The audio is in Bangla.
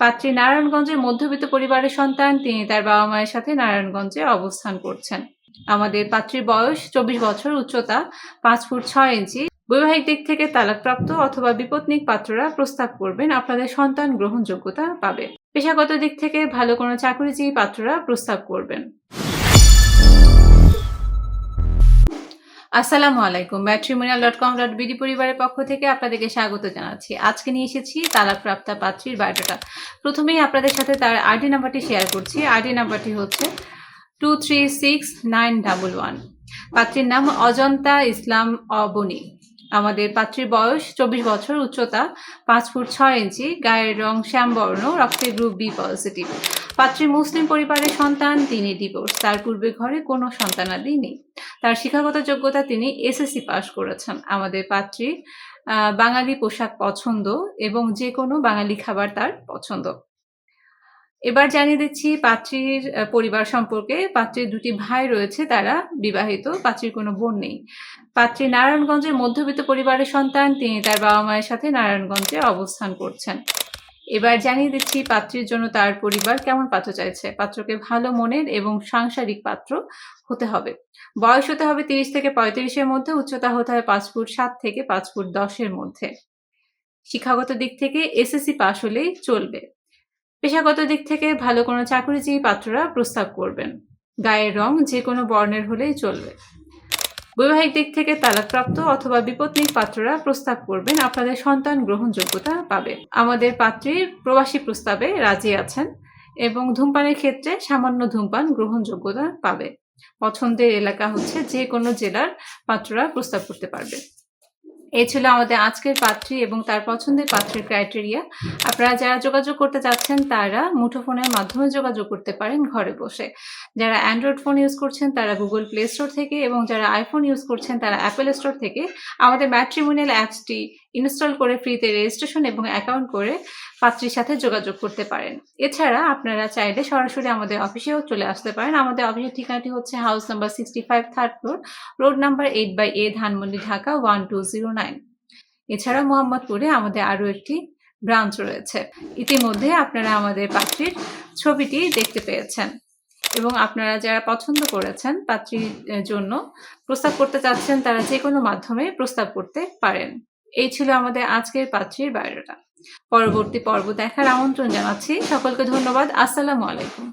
পাত্রী নারায়ণগঞ্জের মধ্যবিত্ত পরিবারের সন্তান। তিনি তার বাবা-মায়ের সাথে নারায়ণগঞ্জে অবস্থান করছেন। আমাদের পাত্রীর বয়স 24 বছর, উচ্চতা 5 ফুট 6 ইঞ্চি। বৈবাহিক দিক থেকে তালাকপ্রাপ্ত অথবা বিপত্নিক পাত্ররা প্রস্তাব করবেন, আপনাদের সন্তান গ্রহণযোগ্যতা পাবে। পেশাগত দিক থেকে ভালো কোনো চাকরিজীবী পাত্ররা প্রস্তাব করবেন। আসসালামু আলাইকুম। matrimonial.com.bd পরিবারের পক্ষ থেকে আপনাদেরকে স্বাগত জানাচ্ছি। আজকে নিয়ে এসেছি তালাকপ্রাপ্তা পাত্রীর বায়োডাটা। প্রথমেই আপনাদের সাথে তার আইডি নাম্বারটি শেয়ার করছি। আইডি নাম্বারটি হচ্ছে 236911। পাত্রীর নাম অজন্তা ইসলাম অবনী। আমাদের পাত্রীর বয়স 24 বছর, উচ্চতা 5 ফুট 6 ইঞ্চি, গায়ের রং শ্যামবর্ণ, রক্তের গ্রুপ বি পজিটিভ। পাত্রী মুসলিম পরিবারের সন্তান, তিনি ডিভোর্স। তার পূর্বে ঘরে কোনো সন্তানাদি নেই। তার শিক্ষাগত যোগ্যতা, তিনি এসএসসি পাশ করেছেন। আমাদের পাত্রীর বাঙালি পোশাক পছন্দ এবং যে কোনো বাঙালি খাবার তার পছন্দ। এবার জানিয়ে দিচ্ছি পাত্রীর পরিবার সম্পর্কে। পাত্রীর 2টি ভাই রয়েছে, তারা বিবাহিত। পাত্রীর কোনো বোন নেই। পাত্রী নারায়ণগঞ্জের মধ্যবিত্ত পরিবারের সন্তান। তিনি তার বাবা-মায়ের সাথে নারায়ণগঞ্জে অবস্থান করছেন। এবার জানিয়ে দিচ্ছি পাত্রীর জন্য তার পরিবার কেমন পাত্র চাইছে। পাত্রকে ভালো মনের এবং সাংসারিক পাত্র হতে হবে। বয়স হতে হবে 30 থেকে 35-এর মধ্যে। উচ্চতা হতে হবে 5 ফুট 7 থেকে 5 ফুট 10-এর মধ্যে। শিক্ষাগত দিক থেকে এসএসসি পাশ হলেই চলবে। পেশাগত দিক থেকে ভালো কোনো চাকরিজীবী পাত্ররা প্রস্তাব করবেন। গায়ের রং যে কোনো বর্ণের হলেই চলবে। বৈবাহিক দিক থেকে তালাকপ্রাপ্ত অথবা বিপত্নিক পাত্ররা প্রস্তাব করবেন, আপনাদের সন্তান গ্রহণযোগ্যতা পাবে। আমাদের পাত্রীর প্রবাসী প্রস্তাবে রাজি আছেন এবং ধূমপানের ক্ষেত্রে সামান্য ধূমপান গ্রহণযোগ্যতা পাবে। পছন্দের এলাকা হচ্ছে যে কোনো জেলার পাত্ররা প্রস্তাব করতে পারবে। এই ছিল আমাদের আজকের পাত্রী এবং তার পছন্দের পাত্রীর ক্রাইটেরিয়া। আপনারা যারা যোগাযোগ করতে চাচ্ছেন তারা মুঠোফোনের মাধ্যমে যোগাযোগ করতে পারেন ঘরে বসে। যারা অ্যান্ড্রয়েড ফোন ইউজ করছেন তারা গুগল প্লে স্টোর থেকে এবং যারা আইফোন ইউজ করছেন তারা অ্যাপেল স্টোর থেকে আমাদের ম্যাট্রিমোনিয়াল অ্যাপসটি ইনস্টল করে ফ্রিতে রেজিস্ট্রেশন এবং অ্যাকাউন্ট করে পাত্রীর সাথে যোগাযোগ করতে পারেন। এছাড়া আপনারা চাইলে সরাসরি আমাদের অফিসেও চলে আসতে পারেন। আমাদের অফিসের ঠিকানাটি হচ্ছে house number 65, 3rd floor, road number 8/A, Dhanmondi, Dhaka 1209। এছাড়া মোহাম্মদপুরে আমাদের আরও একটি ব্রাঞ্চ রয়েছে। ইতিমধ্যে আপনারা আমাদের পাত্রীর ছবিটি দেখতে পেয়েছেন এবং আপনারা যারা পছন্দ করেছেন পাত্রীর জন্য প্রস্তাব করতে চাচ্ছেন তারা যে কোনো মাধ্যমে প্রস্তাব করতে পারেন। এই ছিল আমাদের আজকের পাত্রীর বায়োডাটা। পরবর্তী পর্ব দেখার আমন্ত্রণ জানাচ্ছি। সকলকে ধন্যবাদ। আসসালামু আলাইকুম।